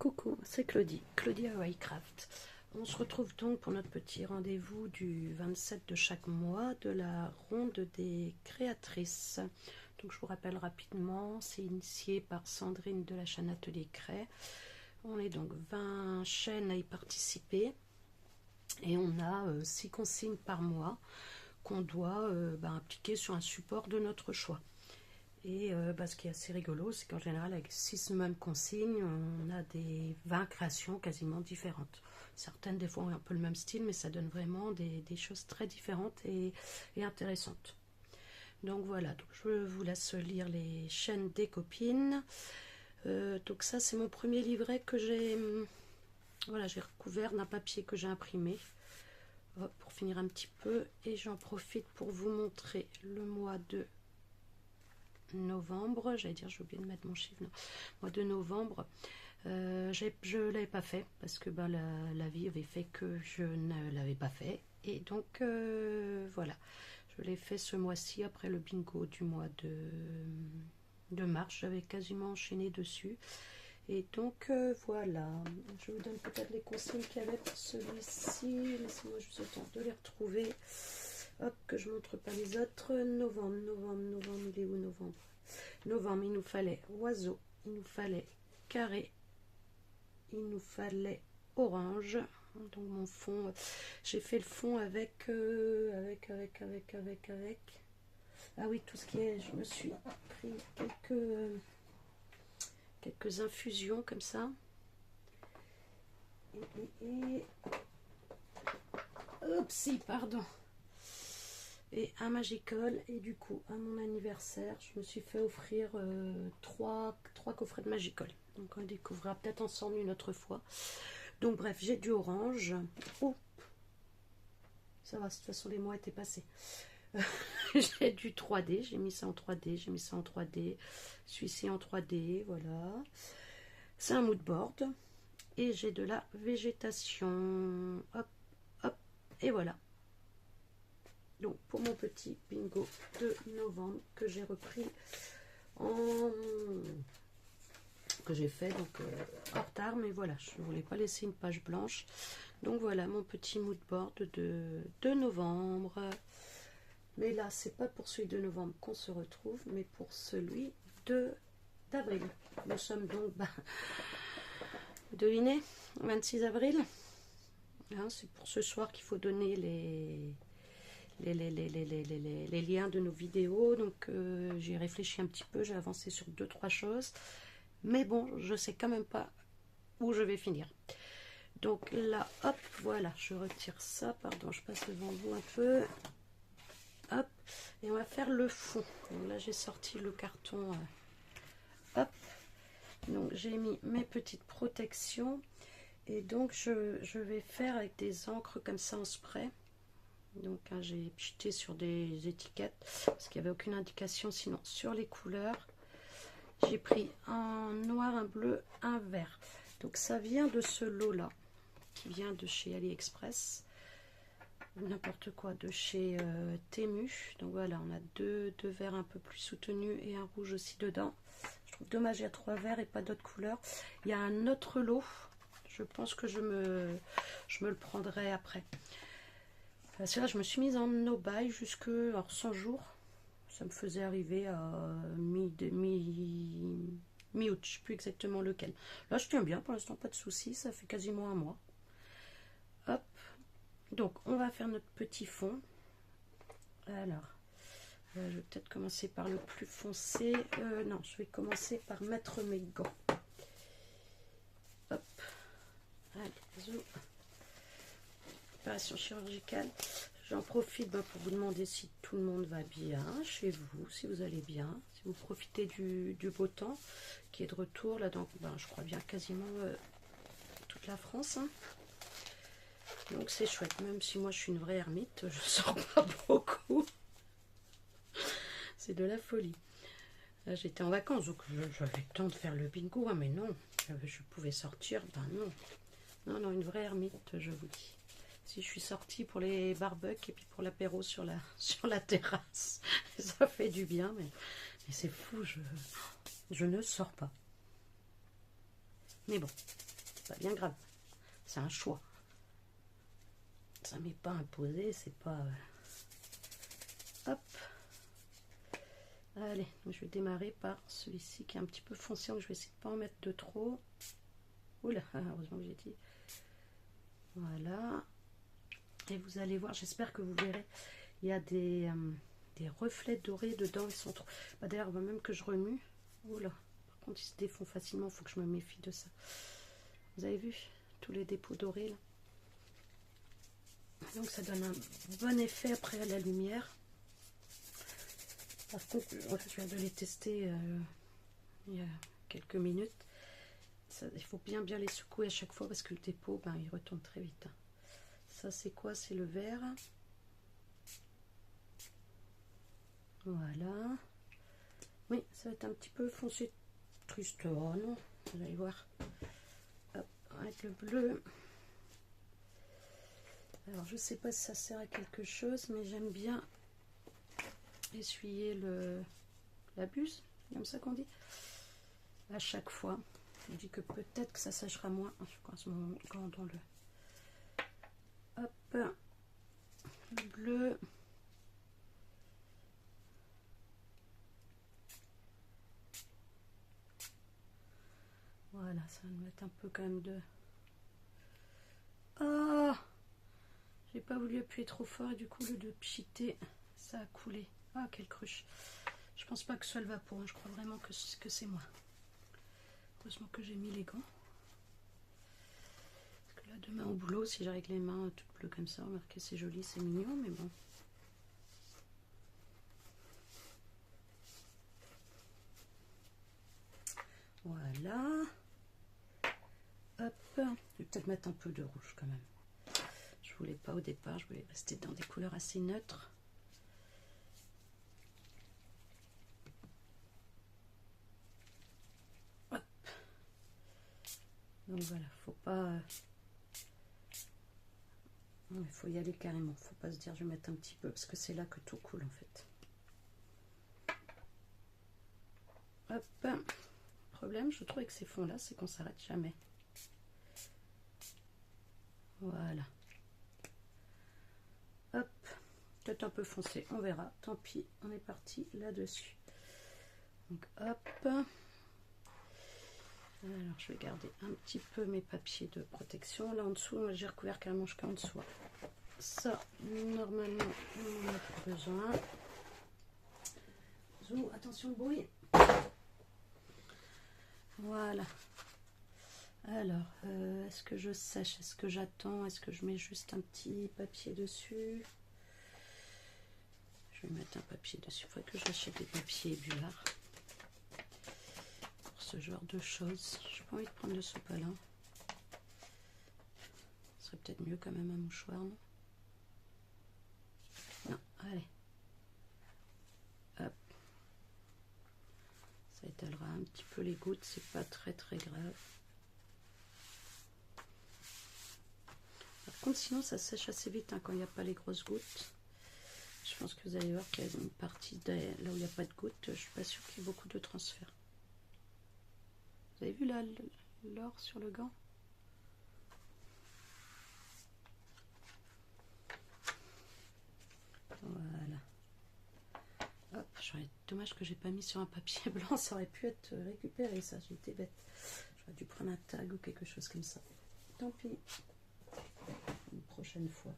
Coucou, c'est Claudie, Claudie Hawaii Craft. On se retrouve donc pour notre petit rendez-vous du 27 de chaque mois de la ronde des créatrices. Donc je vous rappelle rapidement, c'est initié par Sandrine de la chaîne Atelier Cré. On est donc 20 chaînes à y participer et on a 6 consignes par mois qu'on doit appliquer sur un support de notre choix. Et ce qui est assez rigolo, c'est qu'en général, avec 6 mêmes consignes, on a des 20 créations quasiment différentes. Certaines, des fois, ont un peu le même style, mais ça donne vraiment des choses très différentes et intéressantes. Donc voilà, donc je vous laisse lire les chaînes des copines. Donc ça, c'est mon premier livret que j'ai j'ai recouvert d'un papier que j'ai imprimé. Hop, pour finir un petit peu. Et j'en profite pour vous montrer le mois de novembre, j'allais dire, j'ai oublié de mettre mon chiffre, non. Mois de novembre, je ne l'avais pas fait parce que la vie avait fait que je ne l'avais pas fait, et donc voilà, je l'ai fait ce mois-ci après le bingo du mois de mars. J'avais quasiment enchaîné dessus, et donc voilà, je vous donne peut-être les consignes qu'il y avait pour celui-ci. Laissez-moi juste le temps de les retrouver. Hop, que je ne montre pas les autres. Novembre, il est où novembre? Novembre, il nous fallait oiseau, il nous fallait carré, il nous fallait orange. Donc mon fond, j'ai fait le fond avec ah oui, tout ce qui est, je me suis pris quelques infusions comme ça. Et oupsie, pardon. Et un Magical, et du coup à mon anniversaire je me suis fait offrir 3 coffrets de Magical. Donc on découvrira peut-être ensemble une autre fois. Donc bref, j'ai du orange. Oh, ça va, de toute façon les mois étaient passés. J'ai du 3D, j'ai mis ça en 3D, j'ai mis ça en 3D, celui-ci en 3D, voilà. C'est un mood board, et j'ai de la végétation. Hop, hop, et voilà. Donc pour mon petit bingo de novembre que j'ai repris que j'ai fait donc en retard, mais voilà, je ne voulais pas laisser une page blanche. Donc voilà mon petit mood board de novembre. Mais là, c'est pas pour celui de novembre qu'on se retrouve, mais pour celui d'avril. Nous sommes donc, devinez, 26 avril. Hein, c'est pour ce soir qu'il faut donner les liens de nos vidéos. Donc j'ai réfléchi un petit peu, j'ai avancé sur 2-3 choses, mais bon, je sais quand même pas où je vais finir. Donc là, hop, voilà, je retire ça, pardon, je passe devant vous un peu, hop, et on va faire le fond. Donc là, j'ai sorti le carton, hop, donc j'ai mis mes petites protections, et donc je vais faire avec des encres comme ça en spray. Donc hein, j'ai jeté sur des étiquettes parce qu'il n'y avait aucune indication sinon sur les couleurs. J'ai pris un noir, un bleu, un vert. Donc ça vient de ce lot là qui vient de chez AliExpress, n'importe quoi, de chez Temu. Donc voilà, on a deux verts un peu plus soutenus et un rouge aussi dedans. Je trouve dommage, il y a 3 verts et pas d'autres couleurs. Il y a un autre lot, je pense que je me le prendrai après. Parce que là, je me suis mise en no-buy jusque 100 jours. Ça me faisait arriver à mi-août, je ne sais plus exactement lequel. Là, je tiens bien, pour l'instant, pas de soucis, ça fait quasiment un mois. Hop, donc on va faire notre petit fond. Alors, je vais peut-être commencer par le plus foncé. Non, je vais commencer par mettre mes gants. Hop, allez, zoom. Opération chirurgicale. J'en profite pour vous demander si tout le monde va bien chez vous, si vous allez bien, si vous profitez du beau temps qui est de retour là, donc je crois bien quasiment toute la France, hein. Donc c'est chouette, même si moi je suis une vraie ermite, je sors pas beaucoup. C'est de la folie. Là j'étais en vacances, donc j'avais le temps de faire le bingo, hein, mais non, je pouvais sortir, non, une vraie ermite, je vous dis. Si je suis sortie pour les barbecues et puis pour l'apéro sur la terrasse, ça fait du bien, mais c'est fou, je ne sors pas. Mais bon, ça devient grave. C'est un choix. Ça m'est pas imposé, c'est pas... Hop. Allez, je vais démarrer par celui-ci qui est un petit peu foncé, donc je vais essayer de pas en mettre de trop. Oula, heureusement que j'ai dit. Voilà. Et vous allez voir, j'espère que vous verrez, il y a des reflets dorés dedans, ils sont trop... Bah, d'ailleurs, on va même que je remue. Oula, par contre, ils se défont facilement, il faut que je me méfie de ça. Vous avez vu tous les dépôts dorés là? Donc ça donne un bon effet après à la lumière. Par contre, je viens de les tester il y a quelques minutes. Ça, il faut bien les secouer à chaque fois parce que le dépôt, ben, il retombe très vite. Ça c'est quoi? C'est le vert. Voilà. Oui, ça va être un petit peu foncé triste. Oh non, vous allez voir. Hop, avec le bleu. Alors je sais pas si ça sert à quelque chose, mais j'aime bien essuyer la buse, comme ça qu'on dit, à chaque fois. Je dis que peut-être que ça séchera moins. Je croise mon gant dans le... Hop, le bleu. Voilà, ça va me mettre un peu quand même de... Ah, j'ai pas voulu appuyer trop fort et du coup le de pchiter, ça a coulé. Ah, quelle cruche. Je pense pas que ce soit le vapeur, hein. Je crois vraiment que c'est moi. Heureusement que j'ai mis les gants. Parce que là, demain au boulot, si j'ai avec les mains toutes bleues comme ça, remarquez, c'est joli, c'est mignon, mais bon. Voilà. Hop. Je vais peut-être mettre un peu de rouge quand même. Je voulais pas au départ, je voulais rester dans des couleurs assez neutres. Hop. Donc voilà, faut pas... Il faut y aller carrément, faut pas se dire je vais mettre un petit peu parce que c'est là que tout coule en fait. Hop. Le problème, je trouve, avec ces fonds là, c'est qu'on s'arrête jamais. Voilà. Hop, peut-être un peu foncé, on verra, tant pis, on est parti là-dessus. Donc hop. Alors je vais garder un petit peu mes papiers de protection. Là en dessous, j'ai recouvert carrément jusqu'en dessous. Ça, normalement, on n'en a pas besoin. Zou, attention le bruit. Voilà. Alors, est-ce que je sèche? Est-ce que j'attends? Est-ce que je mets juste un petit papier dessus? Je vais mettre un papier dessus. Il faudrait que j'achète des papiers bullards pour ce genre de choses. Je n'ai pas envie de prendre de sopalin. Ce serait peut-être mieux quand même un mouchoir, non? Non, allez. Hop. Ça étalera un petit peu les gouttes, c'est pas très grave. Par contre, sinon ça sèche assez vite hein, quand il n'y a pas les grosses gouttes. Je pense que vous allez voir qu'il y a une partie là où il n'y a pas de gouttes, je suis pas sûre qu'il y ait beaucoup de transfert. Vous avez vu là l'or sur le gant? Voilà. Hop, dommage que j'ai pas mis sur un papier blanc, ça aurait pu être récupéré ça, j'étais bête. J'aurais dû prendre un tag ou quelque chose comme ça. Tant pis. Une prochaine fois.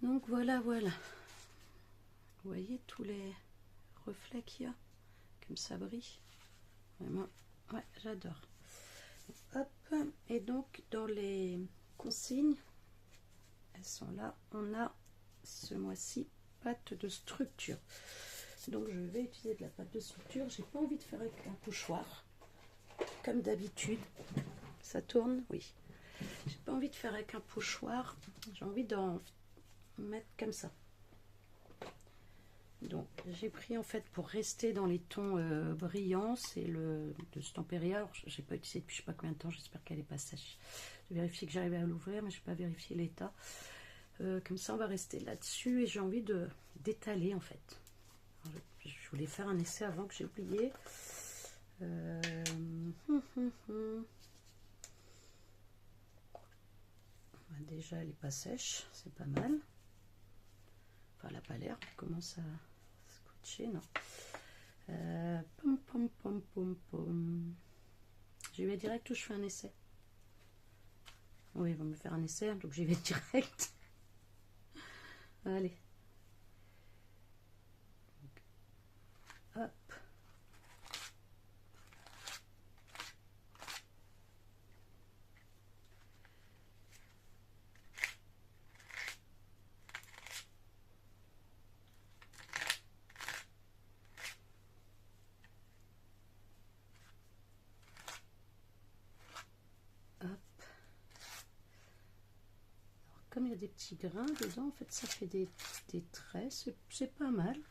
Donc voilà. Vous voyez tous les reflets qu'il y a? Comme ça brille. Vraiment, ouais, j'adore. Hop, et donc dans les consignes, elles sont là, on a ce mois-ci pâte de structure. Donc je vais utiliser de la pâte de structure. J'ai pas envie de faire avec un pochoir, comme d'habitude. Ça tourne, oui. J'ai pas envie de faire avec un pochoir. J'ai envie d'en mettre comme ça. Donc j'ai pris en fait pour rester dans les tons brillants, c'est le de Stamperia. J'ai pas utilisé depuis je sais pas combien de temps, j'espère qu'elle est pas sèche. Je vais vérifier que j'arrive à l'ouvrir, mais je n'ai pas vérifié l'état. Comme ça on va rester là-dessus et j'ai envie d'étaler en fait. Alors, je voulais faire un essai avant que j'ai oublié. Déjà, elle n'est pas sèche, c'est pas mal. Enfin, elle n'a pas l'air, elle commence à scotcher, non. Pom, pom, pom, pom, pom. J'y vais direct ou je fais un essai? Oui, ils vont me faire un essai, donc j'y vais direct. Allez. Hop. Comme il y a des petits grains dedans, en fait, ça fait des traits. C'est pas mal.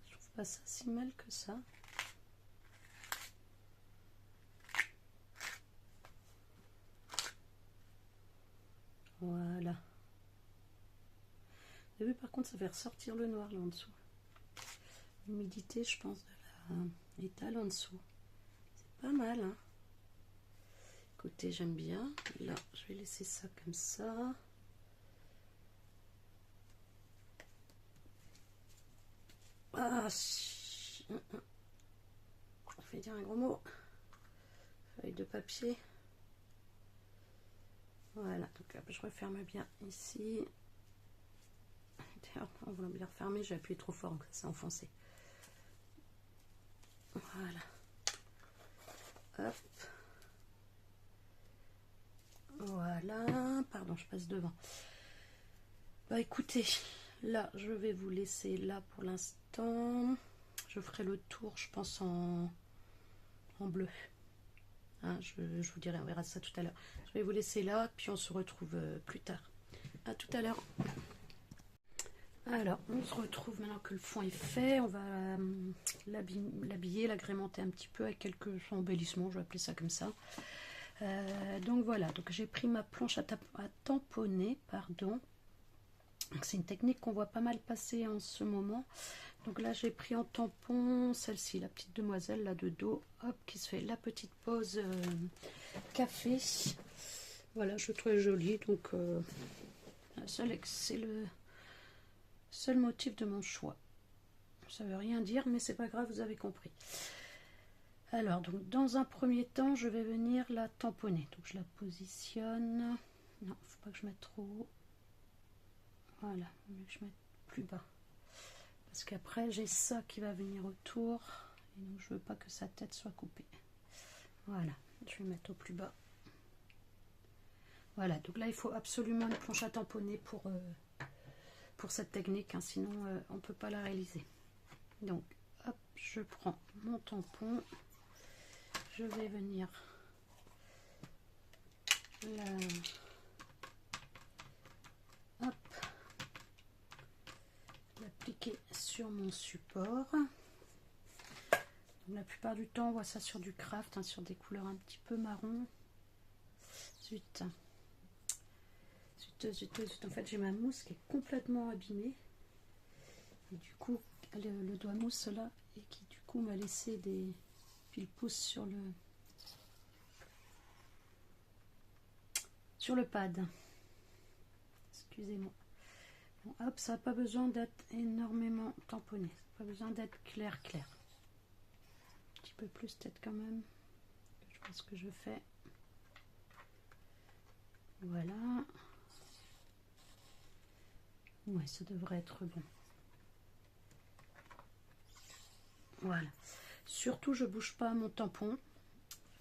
Je trouve pas ça si mal que ça. Voilà. Vous avez vu, par contre, ça fait ressortir le noir là en dessous. L'humidité, je pense, de l'étal en dessous. Pas mal, hein. Écoutez, j'aime bien. Là, je vais laisser ça comme ça. Ah, je vais dire un gros mot. Feuille de papier. Voilà, donc là, je referme bien ici. D'ailleurs, en voulant bien refermer, j'ai appuyé trop fort, donc ça s'est enfoncé. Voilà. Hop. Voilà. Pardon, je passe devant. Bah écoutez, là, je vais vous laisser là pour l'instant. Je ferai le tour, je pense, en bleu. Hein, je vous dirai, on verra ça tout à l'heure. Je vais vous laisser là, puis on se retrouve plus tard. À tout à l'heure. Alors, on se retrouve maintenant que le fond est fait. On va l'habiller, l'agrémenter un petit peu avec quelques embellissements, je vais appeler ça comme ça. Donc voilà, donc j'ai pris ma planche à tamponner, pardon. C'est une technique qu'on voit pas mal passer en ce moment. Donc là, j'ai pris en tampon celle-ci, la petite demoiselle là de dos, hop, qui se fait la petite pause café. Voilà, je trouve jolie. Donc c'est le seul motif de mon choix. Ça veut rien dire, mais c'est pas grave, vous avez compris. Alors, donc dans un premier temps, je vais venir la tamponner. Donc je la positionne. Non, faut pas que je mette trop haut. Voilà, mieux que je mette plus bas. Parce qu'après, j'ai ça qui va venir autour. Et donc, je veux pas que sa tête soit coupée. Voilà, je vais mettre au plus bas. Voilà, donc là, il faut absolument une planche à tamponner pour cette technique. Hein, sinon, on ne peut pas la réaliser. Donc, hop, je prends mon tampon. Je vais venir l'appliquer sur mon support. Donc, la plupart du temps, on voit ça sur du craft, hein, sur des couleurs un petit peu marron. Zut. En fait, j'ai ma mousse qui est complètement abîmée. Et du coup, le doigt mousse là, et qui du coup m'a laissé des fils-pouces sur le pad. Excusez-moi. Bon, hop, ça n'a pas besoin d'être énormément tamponné. Ça n'a pas besoin d'être clair. Un petit peu plus peut-être quand même. Je vois ce que je fais. Voilà. Ouais, ça devrait être bon. Voilà. Surtout, je bouge pas mon tampon.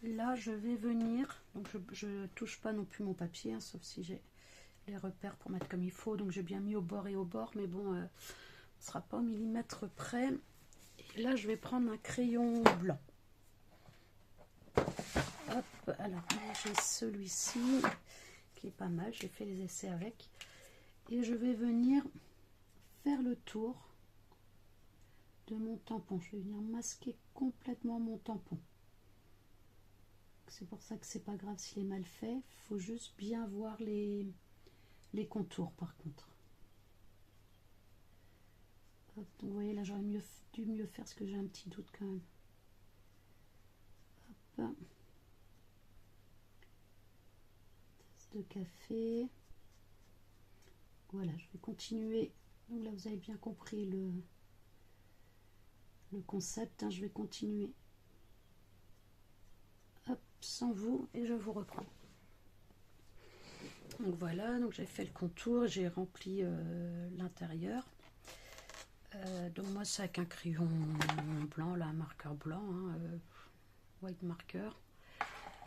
Là, je vais venir. Donc, je touche pas non plus mon papier, hein, sauf si j'ai les repères pour mettre comme il faut. Donc, j'ai bien mis au bord et au bord, mais bon, on ne sera pas au millimètre près. Et là, je vais prendre un crayon blanc. Hop, alors, j'ai celui-ci qui est pas mal. J'ai fait les essais avec. Et je vais venir faire le tour de mon tampon. Je vais venir masquer complètement mon tampon. C'est pour ça que c'est pas grave s'il est mal fait. Il faut juste bien voir les contours par contre. Hop, donc vous voyez là j'aurais dû mieux faire parce que j'ai un petit doute quand même. Hop. Tasse de café. Voilà, je vais continuer. Donc là vous avez bien compris le concept, hein. Je vais continuer. Hop, sans vous et je vous reprends. Donc voilà, donc j'ai fait le contour, j'ai rempli l'intérieur. Donc moi c'est avec un crayon blanc, là, un marqueur blanc, hein, white marker.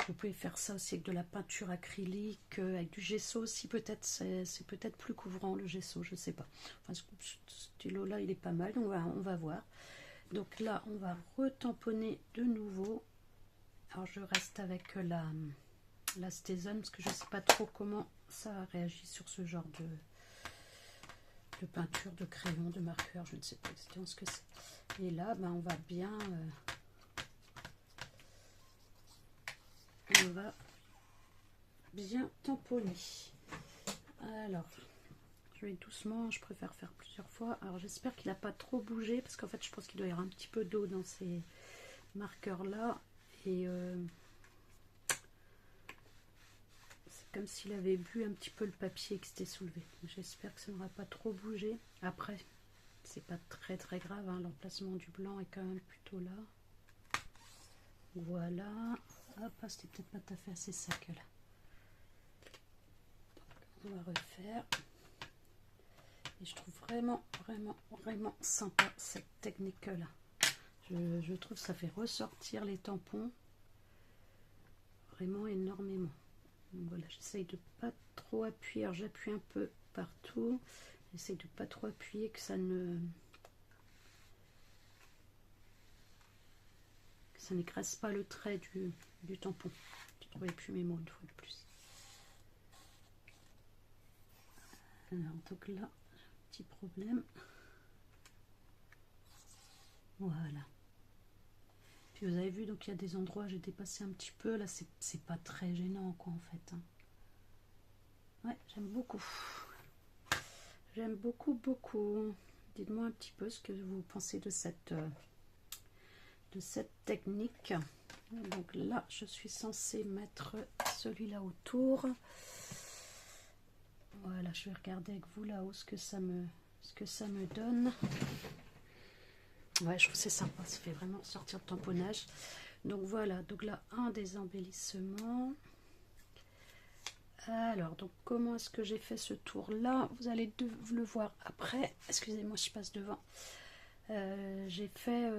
Vous pouvez faire ça aussi avec de la peinture acrylique, avec du gesso aussi, peut-être c'est peut-être plus couvrant le gesso, je sais pas. Enfin, ce stylo là il est pas mal, donc on va voir. Donc là on va retamponner de nouveau. Alors je reste avec la Stézone parce que je sais pas trop comment ça réagit sur ce genre de peinture, de crayon, de marqueur, je ne sais pas exactement ce que c'est. Et là, ben, on va bien tamponner. Alors, je vais doucement, je préfère faire plusieurs fois. Alors j'espère qu'il n'a pas trop bougé parce qu'en fait je pense qu'il doit y avoir un petit peu d'eau dans ces marqueurs là. Et comme s'il avait bu un petit peu le papier qui s'était soulevé. J'espère que ça n'aura pas trop bougé. Après, c'est pas très grave, hein. L'emplacement du blanc est quand même plutôt là. Voilà. Hop, c'était peut-être pas tout à fait assez sec là. Donc, on va refaire. Et je trouve vraiment sympa cette technique là. Je trouve que ça fait ressortir les tampons vraiment énormément. Donc voilà, j'essaye de pas trop appuyer. Alors j'appuie un peu partout. J'essaye de pas trop appuyer, que ça n'écrase pas le trait du tampon. Je ne trouvais plus mes mots une fois de plus. Alors donc là, petit problème. Voilà. Puis vous avez vu, donc il y a des endroits j'ai dépassé un petit peu. Là, c'est pas très gênant quoi en fait. Hein. Ouais, j'aime beaucoup. J'aime beaucoup. Dites-moi un petit peu ce que vous pensez de cette technique. Donc là, je suis censée mettre celui-là autour. Voilà, je vais regarder avec vous là-haut ce que ça me donne. Ouais, je trouve que c'est sympa, ça fait vraiment sortir le tamponnage. Donc voilà, donc là, un des embellissements. Alors, donc comment est-ce que j'ai fait ce tour-là? Vous allez le voir après. Excusez-moi, je passe devant. J'ai fait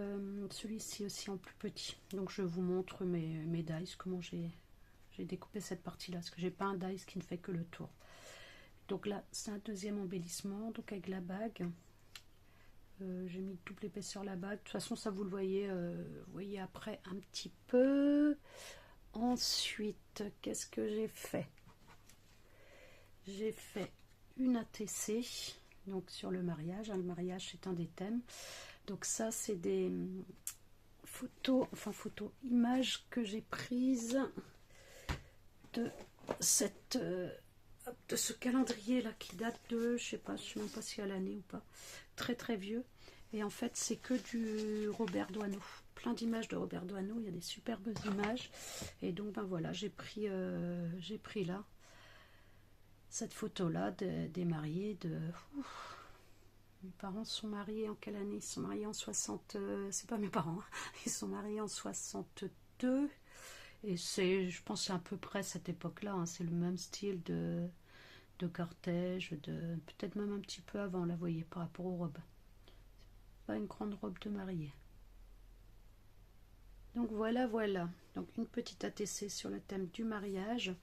celui-ci aussi en plus petit. Donc je vous montre mes dies, comment j'ai découpé cette partie-là. Parce que j'ai pas un dies qui ne fait que le tour. Donc là, c'est un deuxième embellissement, donc avec la bague. J'ai mis double épaisseur la bague. De toute façon, ça vous le voyez après un petit peu. Ensuite, qu'est-ce que j'ai fait? J'ai fait une ATC, donc sur le mariage. Le mariage, c'est un des thèmes. Donc ça, c'est des images que j'ai prises de de ce calendrier là qui date de, je sais même pas si à l'année ou pas, très vieux. Et en fait, c'est que du Robert Doisneau. Plein d'images de Robert Doisneau. Il y a des superbes images. Et donc, ben voilà, j'ai pris là cette photo-là des mariés de... Mes parents sont mariés en quelle année? Ils sont mariés en 60... c'est pas mes parents. Hein. Ils sont mariés en 62. Et je pense, c'est à peu près cette époque-là. Hein. C'est le même style de cortège, peut-être même un petit peu avant, là, vous voyez, par rapport aux robes. Pas une grande robe de mariée. Donc voilà. Donc une petite ATC sur le thème du mariage.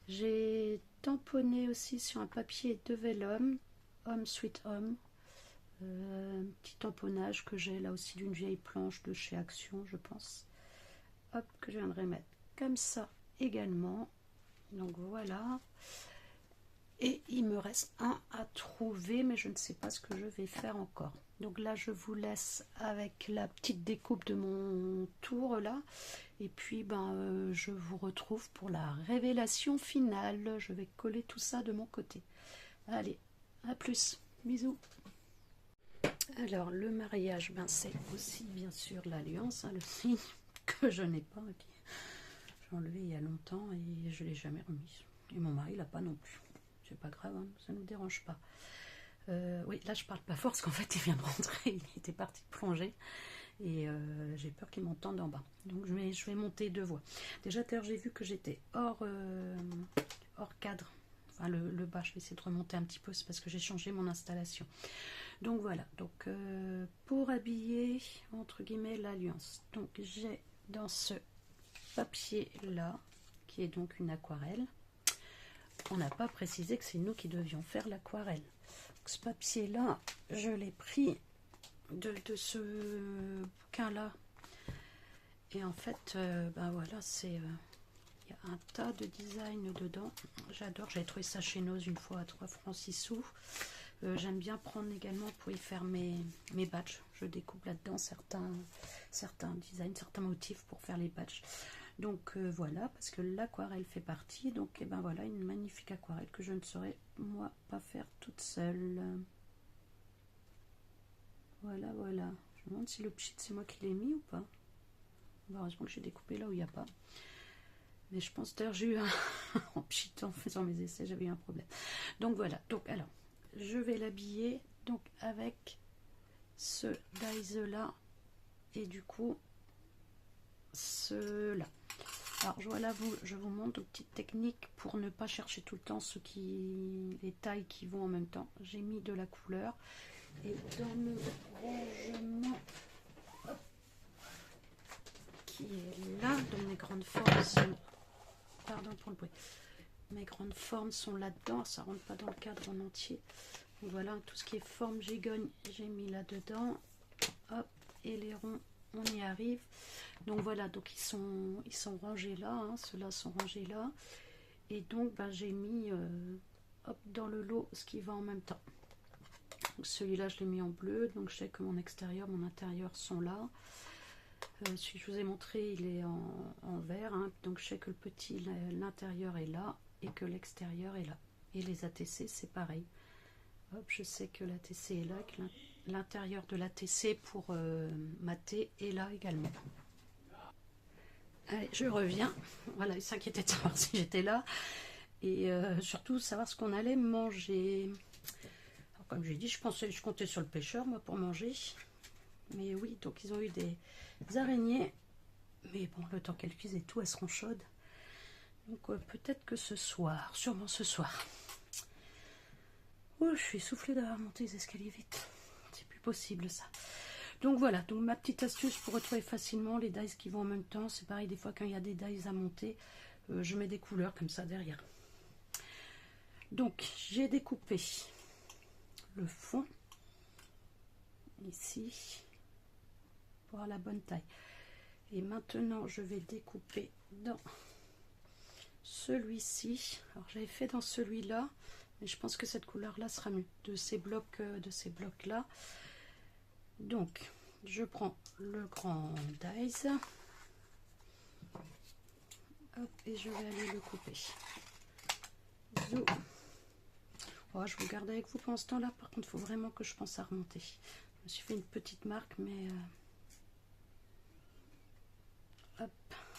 J'ai tamponné aussi sur un papier de vélum, Homme Sweet Home. Un petit tamponnage que j'ai là aussi d'une vieille planche de chez Action, je pense. Hop, que je viendrai mettre comme ça également. Donc voilà. Et il me reste un à trouver, mais je ne sais pas ce que je vais faire encore. Donc là, je vous laisse avec la petite découpe de mon tour là. Et puis, je vous retrouve pour la révélation finale. Je vais coller tout ça de mon côté. Allez, à plus. Bisous. Alors, le mariage, ben, c'est aussi bien sûr l'alliance, hein, le signe que je n'ai pas. J'ai enlevé il y a longtemps et je ne l'ai jamais remise. Et mon mari l'a pas non plus. C'est pas grave, hein, ça ne nous dérange pas. Oui, là je parle pas fort parce qu'en fait il vient de rentrer, il était parti plonger. Et j'ai peur qu'il m'entende en bas. Donc je vais monter 2 voix. Déjà, tout à l'heure, j'ai vu que j'étais hors cadre. Enfin, le bas, je vais essayer de remonter un petit peu. C'est parce que j'ai changé mon installation. Donc voilà. Donc pour habiller, entre guillemets, l'alliance. Donc j'ai dans ce papier-là, qui est donc une aquarelle. On n'a pas précisé que c'est nous qui devions faire l'aquarelle. Ce papier-là, je l'ai pris de ce bouquin là, et en fait ben voilà, c'est il y a un tas de design dedans. J'adore, j'avais trouvé ça chez Nose une fois à 3 francs 6 sous. J'aime bien prendre également pour y faire mes badges. Je découpe là-dedans certains designs, certains motifs pour faire les badges. Donc voilà, parce que l'aquarelle fait partie. Donc et ben voilà, une magnifique aquarelle que je ne saurais moi pas faire toute seule. Voilà, voilà. Je me demande si le pchit, c'est moi qui l'ai mis ou pas. Heureusement que j'ai découpé là où il n'y a pas. Mais je pense d'ailleurs j'ai eu un en pchit en faisant mes essais, j'avais eu un problème. Donc voilà. Donc alors, je vais l'habiller donc avec ce dies là et du coup ceux-là. Alors voilà, je vous montre une petite technique pour ne pas chercher tout le temps les tailles qui vont en même temps. J'ai mis de la couleur. Et dans le rangement qui est là, donc mes grandes formes sont, pardon pour le bruit, mes grandes formes sont là-dedans, ça rentre pas dans le cadre en entier. Donc voilà, tout ce qui est forme gigogne, j'ai mis là-dedans. Hop, et les ronds, on y arrive. Donc voilà, donc ils sont rangés là, hein, ceux-là sont rangés là. Et donc ben, j'ai mis hop, dans le lot ce qui va en même temps. Celui-là je l'ai mis en bleu, donc je sais que mon extérieur, mon intérieur sont là. Celui que je vous ai montré, il est en vert, hein, donc je sais que le petit, l'intérieur est là et que l'extérieur est là. Et les ATC c'est pareil. Hop, je sais que l'ATC est là, que l'intérieur de l'ATC pour mater est là également. Allez, je reviens. Voilà, il s'inquiétait de savoir si j'étais là. Et surtout savoir ce qu'on allait manger. Comme j'ai dit, je comptais sur le pêcheur, moi, pour manger. Mais oui, donc ils ont eu des araignées. Mais bon, le temps qu'elles cuisent et tout, elles seront chaudes. Donc peut-être que ce soir, sûrement ce soir. Oh, je suis essoufflée d'avoir monté les escaliers vite. C'est plus possible ça. Donc voilà, donc ma petite astuce pour retrouver facilement les dies qui vont en même temps. C'est pareil, des fois quand il y a des dies à monter, je mets des couleurs comme ça derrière. Donc j'ai découpé le fond ici pour avoir la bonne taille. Et maintenant je vais découper dans celui-ci. Alors j'avais fait dans celui-là, mais je pense que cette couleur là sera mieux de ces blocs là. Donc je prends le grand dies. Hop, et je vais aller le couper. Zou. Oh, je vous garde avec vous pendant ce temps-là. Par contre, il faut vraiment que je pense à remonter. Je me suis fait une petite marque, mais hop,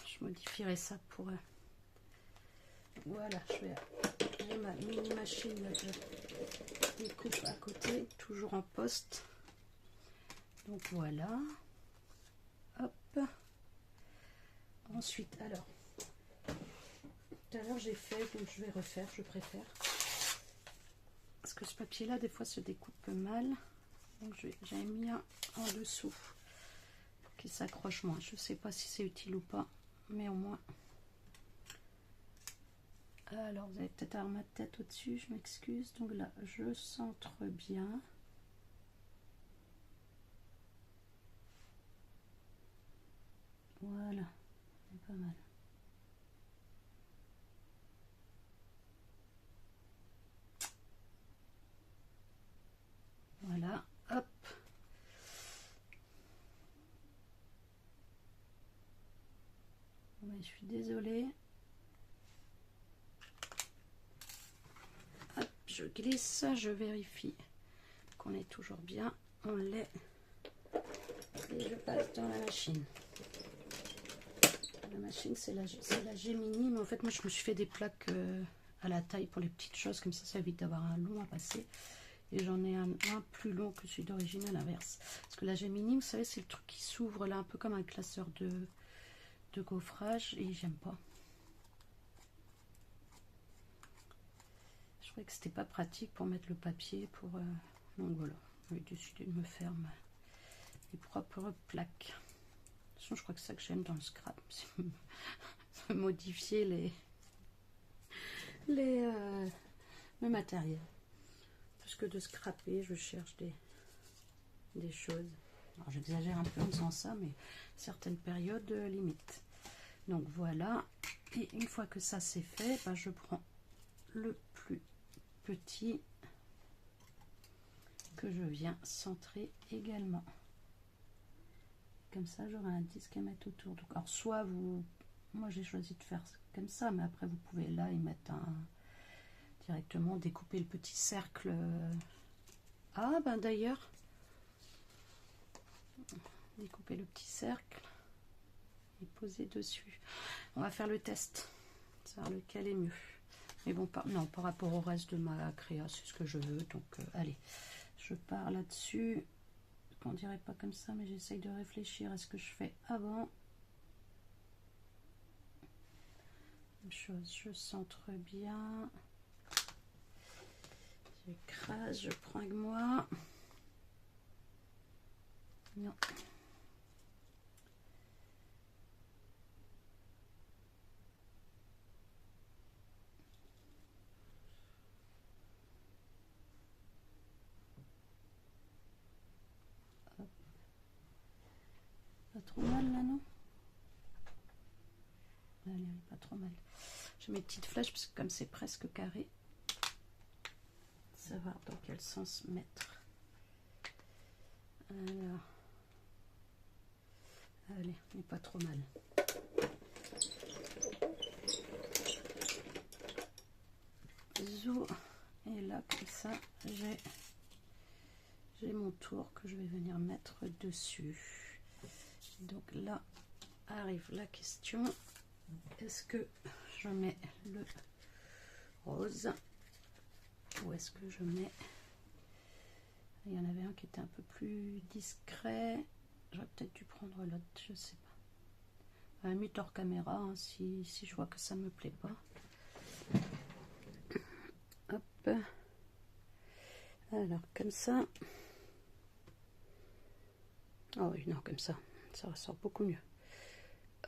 je modifierai ça pour. Voilà, j'ai ma mini machine de découpe à côté, toujours en poste. Donc voilà. Hop. Ensuite, alors, tout à l'heure j'ai fait, donc je vais refaire, je préfère. Parce que ce papier-là, des fois, se découpe mal. Donc j'ai mis un en dessous pour qu'il s'accroche moins. Je ne sais pas si c'est utile ou pas, mais au moins. Alors, vous allez peut-être avoir ma tête au-dessus, je m'excuse. Donc là, je centre bien. Voilà, c'est pas mal. Voilà, hop. Ouais, je suis désolée. Hop, je glisse, je vérifie qu'on est toujours bien. on l'est. Et je passe dans la machine. La machine, c'est la Gemini, mais en fait, moi, je me suis fait des plaques à la taille pour les petites choses, comme ça évite d'avoir un long à passer. Et j'en ai un plus long que celui d'origine, à l'inverse. Parce que la Gemini, vous savez, c'est le truc qui s'ouvre là, un peu comme un classeur de gaufrage, et j'aime pas. Je trouvais que c'était pas pratique pour mettre le papier, donc voilà, j'ai décidé de me faire mes propres plaques. De toute façon, je crois que c'est ça que j'aime dans le scrap, c'est modifier le matériel. Plus que de scraper, je cherche des choses. Alors j'exagère un peu en faisant ça, mais certaines périodes limite. Donc voilà, et une fois que ça c'est fait, ben, je prends le plus petit que je viens centrer également. Comme ça j'aurai un disque à mettre autour. Donc, alors soit moi j'ai choisi de faire comme ça, mais après vous pouvez là y mettre directement découper le petit cercle. Ah ben d'ailleurs, découper le petit cercle et poser dessus. On va faire le test, savoir lequel est mieux. Mais bon, non, par rapport au reste de ma créa, c'est ce que je veux. Donc allez, je pars là-dessus. On dirait pas comme ça, mais j'essaye de réfléchir à ce que je fais avant. Même chose, je centre bien. J'écrase, je prends avec moi. Non. Hop. Pas trop mal là, non? Allez, pas trop mal. J'ai mes petites flèches parce que comme c'est presque carré, savoir dans quel sens mettre. Alors, allez, mais pas trop mal. Zou, et là comme ça, j'ai mon tour que je vais venir mettre dessus. Donc là arrive la question, est-ce que je mets le rose ou est-ce que je mets, il y en avait un qui était un peu plus discret, j'aurais peut-être dû prendre l'autre, je sais pas, à la limite hors caméra, hein, si je vois que ça me plaît pas. Hop, alors comme ça, oh oui, non, comme ça ressort beaucoup mieux.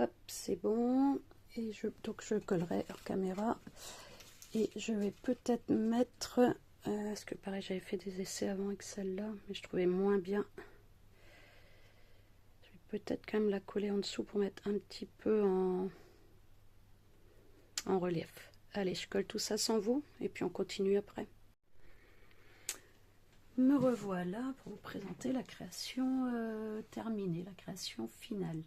Hop, c'est bon. Et donc je collerai hors caméra. Et je vais peut-être mettre, parce que pareil j'avais fait des essais avant avec celle-là, mais je trouvais moins bien. Je vais peut-être quand même la coller en dessous pour mettre un petit peu en relief. Allez, je colle tout ça sans vous, et puis on continue après. Me revoilà pour vous présenter la création terminée, la création finale.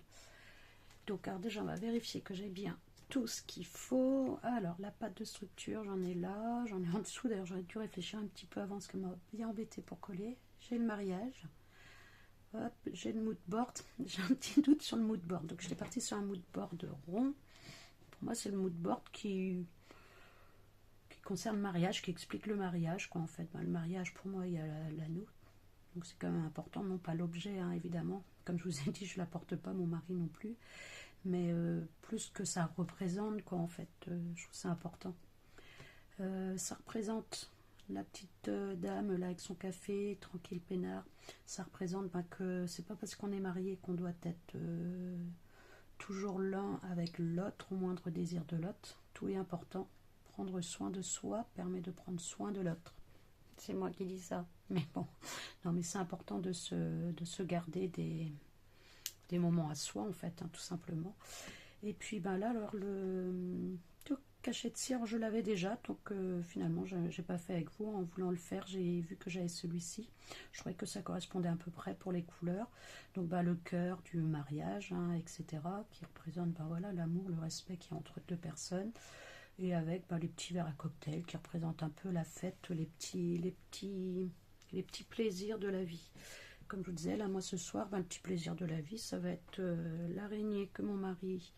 Donc alors déjà on va vérifier que j'ai bien tout ce qu'il faut. Alors la pâte de structure, j'en ai là, j'en ai en dessous, d'ailleurs j'aurais dû réfléchir un petit peu avant ce qui m'a bien embêté pour coller. J'ai le mariage, hop, j'ai le mood board, j'ai un petit doute sur le mood board, donc j'étais partie sur un mood board rond. Pour moi c'est le mood board qui concerne le mariage, qui explique le mariage, quoi, en fait. Ben, le mariage pour moi il y a l'anneau, donc c'est quand même important, non pas l'objet, hein, évidemment, comme je vous ai dit je ne la porte pas, mon mari non plus, mais plus que ça représente, quoi, en fait, je trouve ça important. Ça représente la petite dame là avec son café, tranquille peinard. Ça représente que c'est pas parce qu'on est marié qu'on doit être toujours l'un avec l'autre au moindre désir de l'autre. Tout est important. Prendre soin de soi permet de prendre soin de l'autre. C'est moi qui dis ça, mais bon, non, mais c'est important de se garder des moments à soi, en fait, hein, tout simplement. Et puis ben là, alors le cachet de cire, je l'avais déjà, donc finalement j'ai pas fait avec vous. En voulant le faire, j'ai vu que j'avais celui-ci, je trouvais que ça correspondait à peu près pour les couleurs. Donc ben, le cœur du mariage, hein, etc., qui représente ben, voilà, l'amour, le respect qui est entre deux personnes, et avec ben, les petits verres à cocktail qui représentent un peu la fête, les petits plaisirs de la vie. comme je vous disais, là, moi, ce soir, ben, le petit plaisir de la vie, ça va être l'araignée que mon mari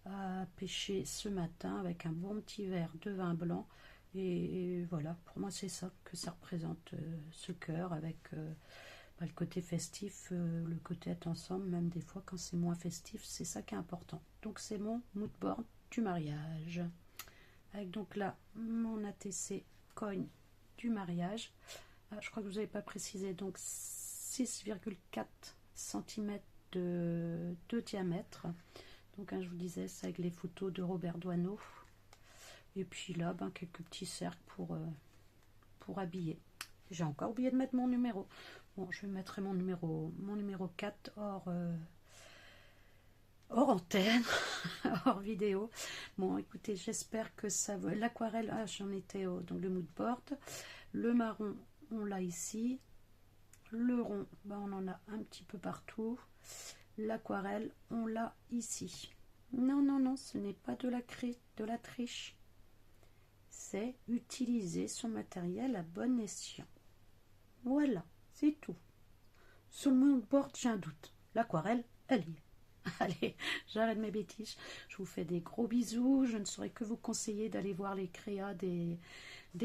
a pêché ce matin avec un bon petit verre de vin blanc. Et voilà, pour moi, c'est ça que ça représente, ce cœur avec le côté festif, le côté être ensemble, même des fois quand c'est moins festif, c'est ça qui est important. Donc, c'est mon mood board du mariage. Avec donc là, mon ATC cogne du mariage. Ah, je crois que vous n'avez pas précisé, donc 6,4 cm de diamètre. Donc je vous disais, c'est avec les photos de Robert Doisneau. Et puis là, quelques petits cercles pour habiller. J'ai encore oublié de mettre mon numéro. Bon, je mettrai mon numéro 4 hors antenne, hors vidéo. Bon, écoutez, j'espère que ça va. L'aquarelle, j'en étais donc le mood board. Le marron, on l'a ici. Le rond, on en a un petit peu partout. L'aquarelle, on l'a ici. Non, non, non, ce n'est pas de la triche. C'est utiliser son matériel à bon escient. Voilà, c'est tout. Sur le mood board, j'ai un doute. L'aquarelle, elle y est. Allez, j'arrête mes bêtises. Je vous fais des gros bisous. Je ne saurais que vous conseiller d'aller voir les créas des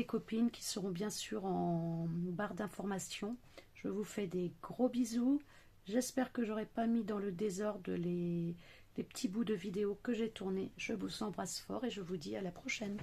copines qui seront bien sûr en barre d'informations. Je vous fais des gros bisous. J'espère que j'aurai pas mis dans le désordre les petits bouts de vidéo que j'ai tournés. Je vous embrasse fort et je vous dis à la prochaine.